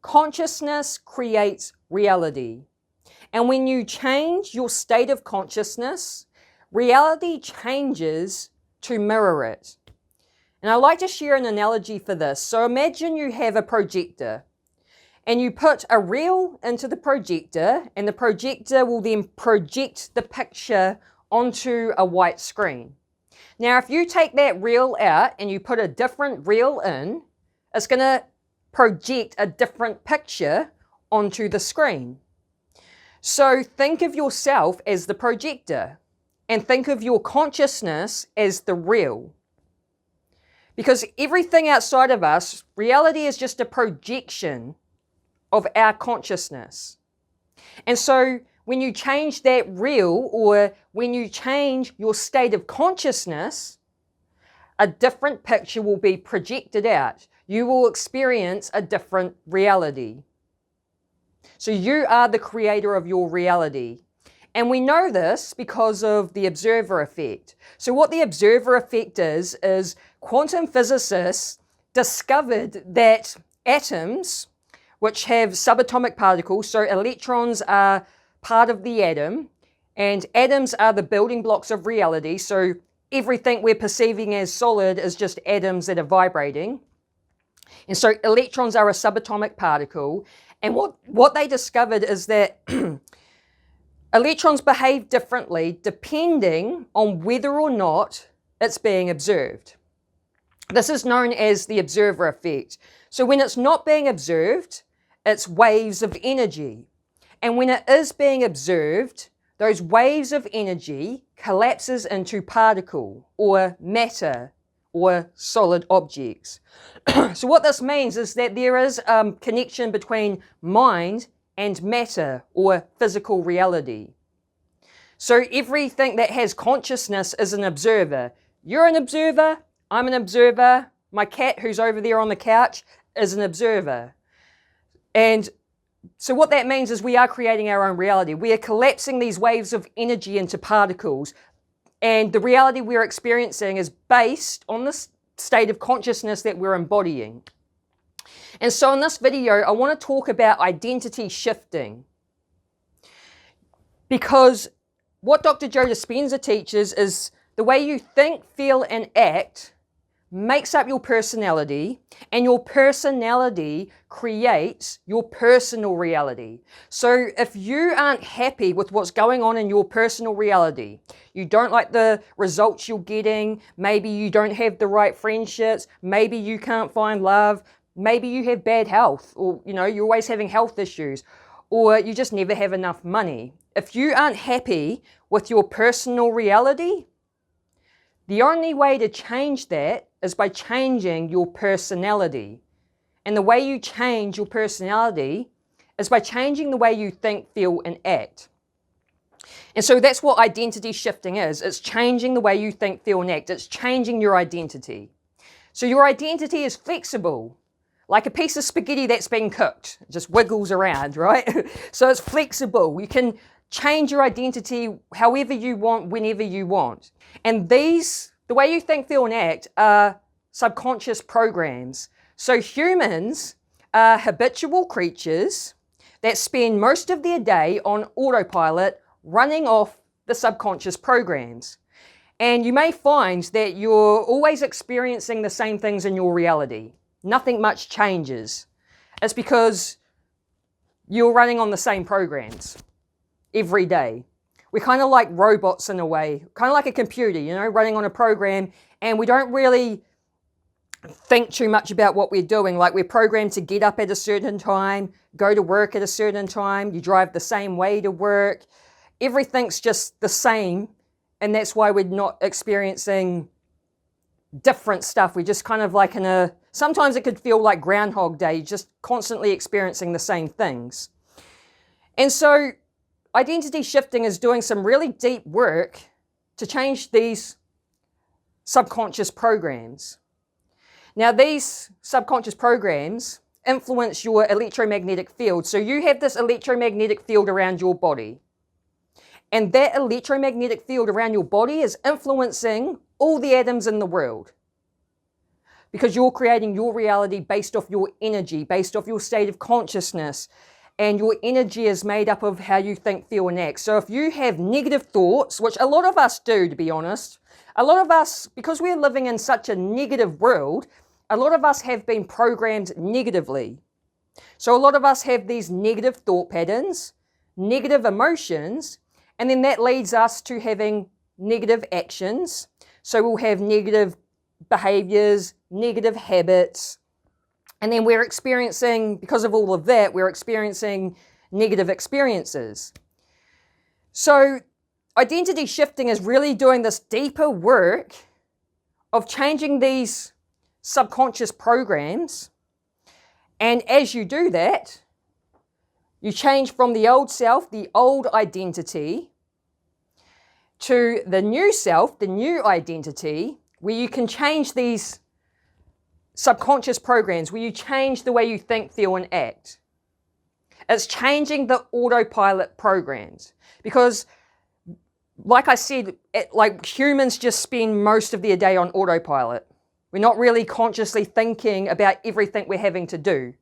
Consciousness creates reality. And when you change your state of consciousness, reality changes to mirror it. And I'd like to share an analogy for this. So imagine you have a projector and you put a reel into the projector, and the projector will then project the picture onto a white screen. Now, if you take that reel out and you put a different reel in, it's going to project a different picture onto the screen. So think of yourself as the projector and think of your consciousness as the reel. Because everything outside of us, reality is just a projection of our consciousness. And so when you change that reel, or when you change your state of consciousness, a different picture will be projected out. You will experience a different reality. So you are the creator of your reality. And we know this because of the observer effect. So what the observer effect is quantum physicists discovered that atoms, which have subatomic particles, so electrons are part of the atom, and atoms are the building blocks of reality, so everything we're perceiving as solid is just atoms that are vibrating. And so electrons are a subatomic particle, and what they discovered is that electrons behave differently depending on whether or not it's being observed. This is known as the observer effect. So when it's not being observed, it's waves of energy. And when it is being observed, those waves of energy collapses into particle or matter or solid objects. So what this means is that there is a connection between mind and matter or physical reality. So everything that has consciousness is an observer. You're an observer, I'm an observer, my cat who's over there on the couch is an observer. And so what that means is we are creating our own reality. We are collapsing these waves of energy into particles, and the reality we're experiencing is based on the state of consciousness that we're embodying. And so in this video, I want to talk about identity shifting. Because what Dr. Joe Dispenza teaches is the way you think, feel, and act makes up your personality, and your personality creates your personal reality. So if you aren't happy with what's going on in your personal reality, you don't like the results you're getting, maybe you don't have the right friendships, maybe you can't find love, maybe you have bad health, or you're always having health issues, or you just never have enough money. If you aren't happy with your personal reality, the only way to change that is by changing your personality. And the way you change your personality is by changing the way you think, feel, and act. And so that's what identity shifting is. It's changing the way you think, feel, and act. It's changing your identity. So your identity is flexible, like a piece of spaghetti that's been cooked. It just wiggles around, right? So it's flexible. You can change your identity however you want, whenever you want. And the way you think, feel, and act are subconscious programs. So humans are habitual creatures that spend most of their day on autopilot running off the subconscious programs. And you may find that you're always experiencing the same things in your reality. Nothing much changes. It's because you're running on the same programs every day. We're kind of like robots in a way, kind of like a computer, running on a program, and we don't really think too much about what we're doing. Like we're programmed to get up at a certain time, go to work at a certain time, you drive the same way to work. Everything's just the same, and that's why we're not experiencing different stuff. We're just kind of like sometimes it could feel like Groundhog Day, just constantly experiencing the same things. And so identity shifting is doing some really deep work to change these subconscious programs. Now, these subconscious programs influence your electromagnetic field. So you have this electromagnetic field around your body. And that electromagnetic field around your body is influencing all the atoms in the world. because you're creating your reality based off your energy, based off your state of consciousness. And your energy is made up of how you think, feel, and act. So if you have negative thoughts, which a lot of us do, to be honest, a lot of us, because we're living in such a negative world, a lot of us have been programmed negatively. So a lot of us have these negative thought patterns, negative emotions, and then that leads us to having negative actions. So we'll have negative behaviors, negative habits, and then we're experiencing, because of all of that, we're experiencing negative experiences. So identity shifting is really doing this deeper work of changing these subconscious programs. And as you do that, you change from the old self, the old identity, to the new self, the new identity, where you can change these subconscious programs, where you change the way you think, feel, and act. It's changing the autopilot programs. Because, like I said, like humans just spend most of their day on autopilot. We're not really consciously thinking about everything we're having to do.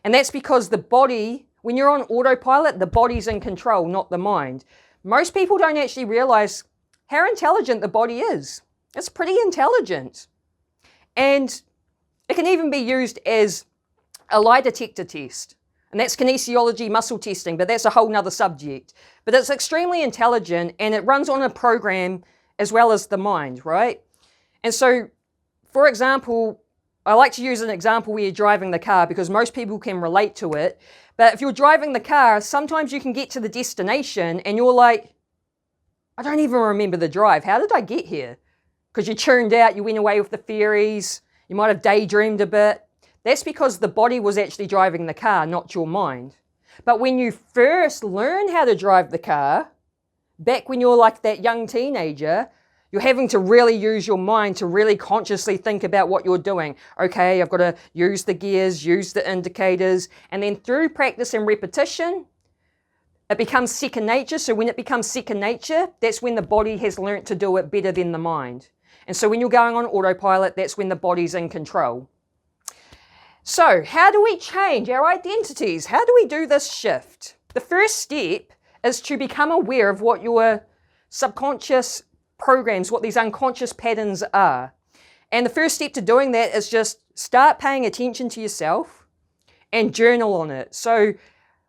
And that's because the body, when you're on autopilot, the body's in control, not the mind. Most people don't actually realize how intelligent the body is. It's pretty intelligent. And it can even be used as a lie detector test. And that's kinesiology muscle testing, but that's a whole nother subject. But it's extremely intelligent and it runs on a program as well as the mind, right? And so, for example, I like to use an example where you're driving the car because most people can relate to it. But if you're driving the car, sometimes you can get to the destination and you're like, I don't even remember the drive. How did I get here? Because you tuned out, you went away with the fairies, you might have daydreamed a bit. That's because the body was actually driving the car, not your mind. But when you first learn how to drive the car, back when you're like that young teenager, you're having to really use your mind to really consciously think about what you're doing. Okay, I've got to use the gears, use the indicators, and then through practice and repetition, it becomes second nature. So when it becomes second nature, that's when the body has learnt to do it better than the mind. And so when you're going on autopilot, that's when the body's in control. So how do we change our identities? How do we do this shift? The first step is to become aware of what your subconscious programs, what these unconscious patterns are. And the first step to doing that is just start paying attention to yourself and journal on it. So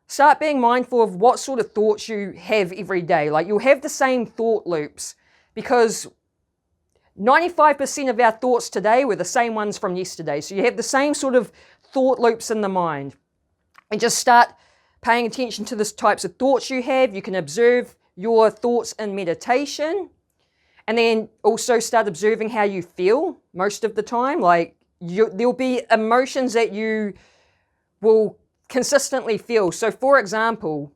start being mindful of what sort of thoughts you have every day. Like you'll have the same thought loops because 95% of our thoughts today were the same ones from yesterday. So you have the same sort of thought loops in the mind. And just start paying attention to the types of thoughts you have. You can observe your thoughts in meditation. And then also start observing how you feel most of the time. Like there'll be emotions that you will consistently feel. So for example,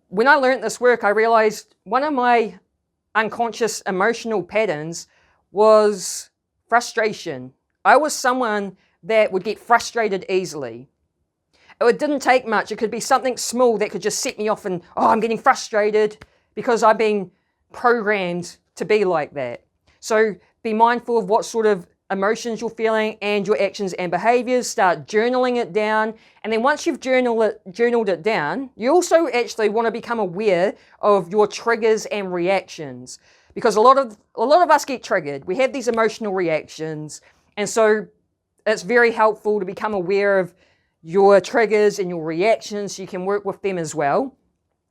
when I learned this work, I realized one of my unconscious emotional patterns was frustration. I was someone that would get frustrated easily. It didn't take much. It could be something small that could just set me off and, I'm getting frustrated because I've been programmed to be like that. So be mindful of what sort of emotions you're feeling and your actions and behaviors. Start journaling it down. And then once you've journaled it down, you also actually want to become aware of your triggers and reactions. Because a lot of us get triggered. We have these emotional reactions. And so it's very helpful to become aware of your triggers and your reactions so you can work with them as well.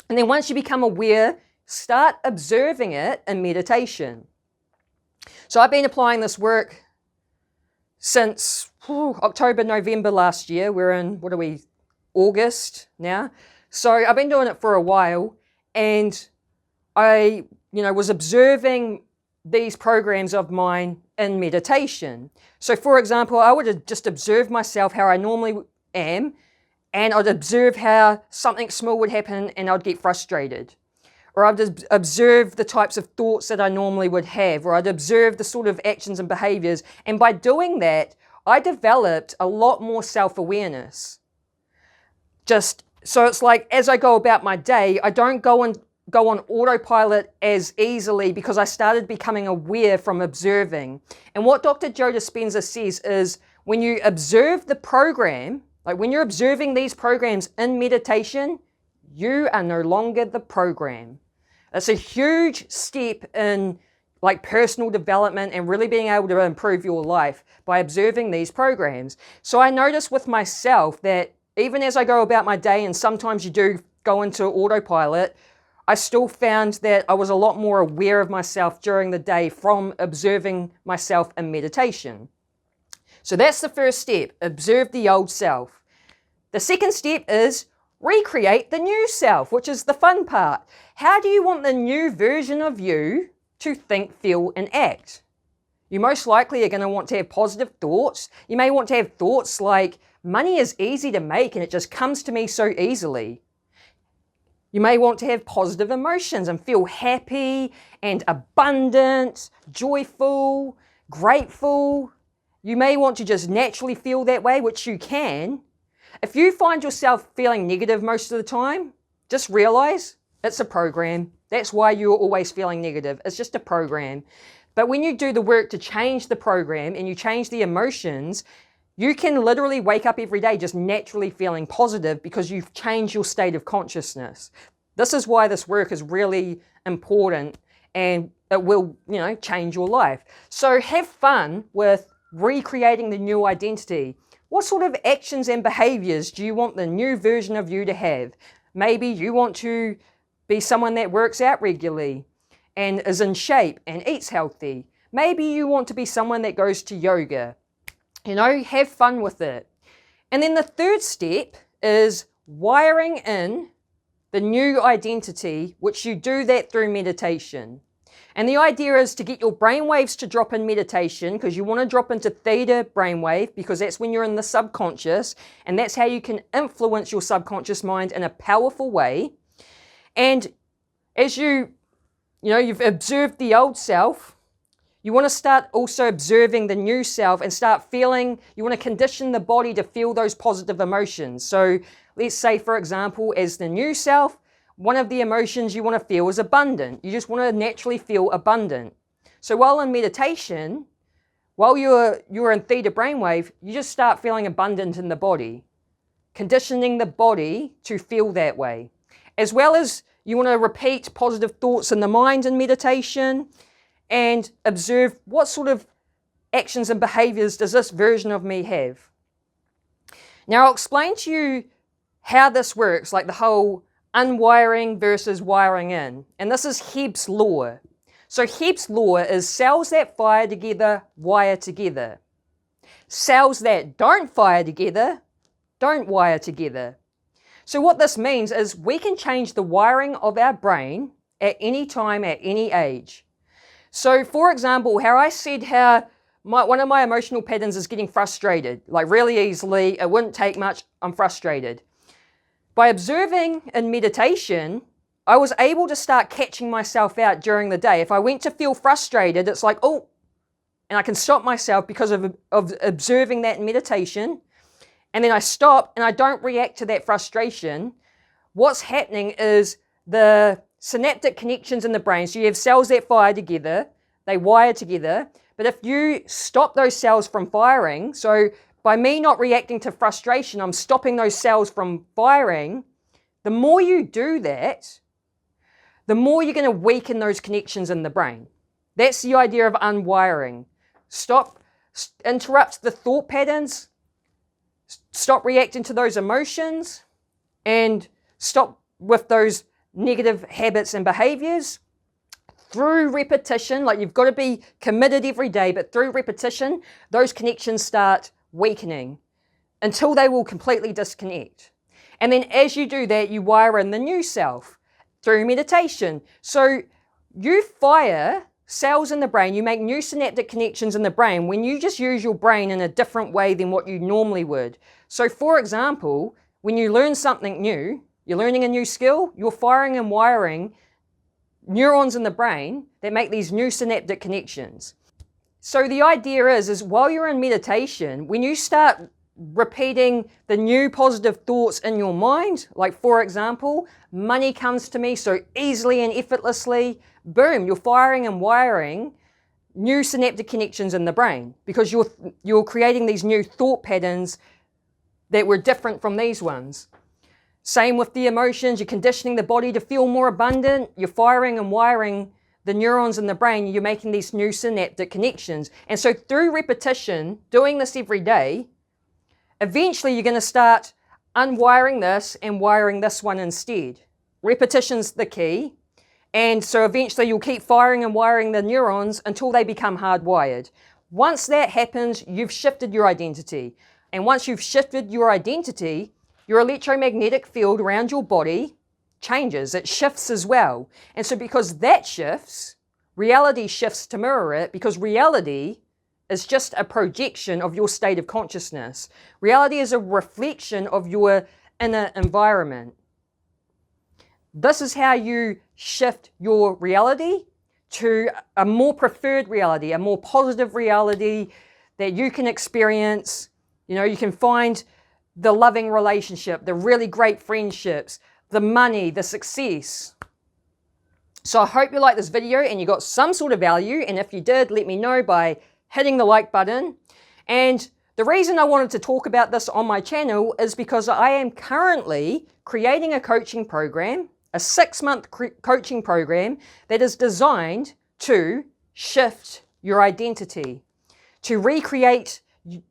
And then once you become aware, start observing it in meditation. So I've been applying this work since October, November last year. We're in, August now. So I've been doing it for a while, and I, was observing these programs of mine in meditation. So for example, I would just observe myself how I normally am, and I'd observe how something small would happen and I'd get frustrated. Or I'd observe the types of thoughts that I normally would have, or I'd observe the sort of actions and behaviors. And by doing that, I developed a lot more self-awareness. So it's like, as I go about my day, I don't go and go on autopilot as easily because I started becoming aware from observing. And what Dr. Joe Dispenza says is when you observe the program, like when you're observing these programs in meditation, you are no longer the program. It's a huge step in like personal development and really being able to improve your life by observing these programs. So I notice with myself that even as I go about my day, and sometimes you do go into autopilot, I still found that I was a lot more aware of myself during the day from observing myself in meditation. So that's the first step, observe the old self. The second step is recreate the new self, which is the fun part. How do you want the new version of you to think, feel, and act? You most likely are going to want to have positive thoughts. You may want to have thoughts like, money is easy to make and it just comes to me so easily. You may want to have positive emotions and feel happy and abundant, joyful, grateful. You may want to just naturally feel that way, which you can. If you find yourself feeling negative most of the time, just realize it's a program. That's why you're always feeling negative. It's just a program. But when you do the work to change the program and you change the emotions, you can literally wake up every day just naturally feeling positive because you've changed your state of consciousness. This is why this work is really important and it will, change your life. So have fun with recreating the new identity. What sort of actions and behaviors do you want the new version of you to have? Maybe you want to be someone that works out regularly and is in shape and eats healthy. Maybe you want to be someone that goes to yoga. Have fun with it. And then the third step is wiring in the new identity, which you do that through meditation. And the idea is to get your brainwaves to drop in meditation, because you want to drop into theta brainwave, because that's when you're in the subconscious, and that's how you can influence your subconscious mind in a powerful way. And as you've observed the old self, you want to start also observing the new self and start feeling, you want to condition the body to feel those positive emotions. So let's say, for example, as the new self, one of the emotions you want to feel is abundant. You just want to naturally feel abundant. So while in meditation, while you're in theta brainwave, you just start feeling abundant in the body, conditioning the body to feel that way. As well as you want to repeat positive thoughts in the mind in meditation and observe what sort of actions and behaviors does this version of me have. Now I'll explain to you how this works, like the whole unwiring versus wiring in. And this is Hebb's law. So Hebb's law is cells that fire together, wire together. Cells that don't fire together, don't wire together. So what this means is we can change the wiring of our brain at any time, at any age. So for example, how I said one of my emotional patterns is getting frustrated, like really easily, it wouldn't take much, I'm frustrated. By observing in meditation, I was able to start catching myself out during the day. If I went to feel frustrated, it's like, oh, and I can stop myself because of observing that in meditation. And then I stop and I don't react to that frustration. What's happening is the synaptic connections in the brain. So you have cells that fire together, they wire together. But if you stop those cells from firing, so by me not reacting to frustration, I'm stopping those cells from firing. The more you do that, the more you're going to weaken those connections in the brain. That's the idea of unwiring. Interrupt the thought patterns, stop reacting to those emotions, and stop with those negative habits and behaviors. Through repetition, like you've got to be committed every day, but through repetition, those connections start weakening until they will completely disconnect. And then as you do that, you wire in the new self through meditation. So you fire cells in the brain, you make new synaptic connections in the brain when you just use your brain in a different way than what you normally would. So for example, when you learn something new, you're learning a new skill, you're firing and wiring neurons in the brain that make these new synaptic connections. So the idea is while you're in meditation, when you start repeating the new positive thoughts in your mind. Like, for example, money comes to me so easily and effortlessly. Boom, you're firing and wiring new synaptic connections in the brain because you're creating these new thought patterns that were different from these ones. Same with the emotions. You're conditioning the body to feel more abundant. You're firing and wiring the neurons in the brain. You're making these new synaptic connections. And so through repetition, doing this every day, eventually you're going to start unwiring this and wiring this one instead. Repetition's the key. And so eventually you'll keep firing and wiring the neurons until they become hardwired. Once that happens, you've shifted your identity. And once you've shifted your identity, your electromagnetic field around your body changes. It shifts as well. And so because that shifts, reality shifts to mirror it, because reality is just a projection of your state of consciousness. Reality is a reflection of your inner environment. This is how you shift your reality to a more preferred reality, a more positive reality that you can experience. You know, you can find the loving relationship, the really great friendships, the money, the success. So I hope you liked this video and you got some sort of value. And if you did, let me know by hitting the like button. And the reason I wanted to talk about this on my channel is because I am currently creating a coaching program, a 6-month coaching program that is designed to shift your identity, to recreate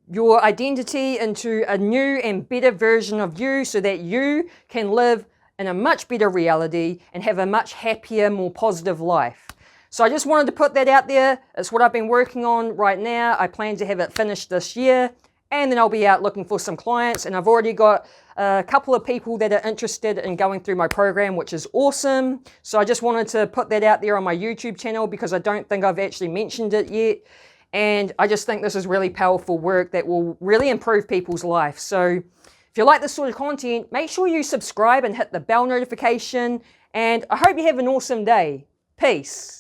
your identity into a new and better version of you so that you can live in a much better reality and have a much happier, more positive life. So I just wanted to put that out there. It's what I've been working on right now. I plan to have it finished this year, and then I'll be out looking for some clients. And I've already got a couple of people that are interested in going through my program, which is awesome. So I just wanted to put that out there on my YouTube channel because I don't think I've actually mentioned it yet. And I just think this is really powerful work that will really improve people's life. So if you like this sort of content, make sure you subscribe and hit the bell notification. And I hope you have an awesome day. Peace.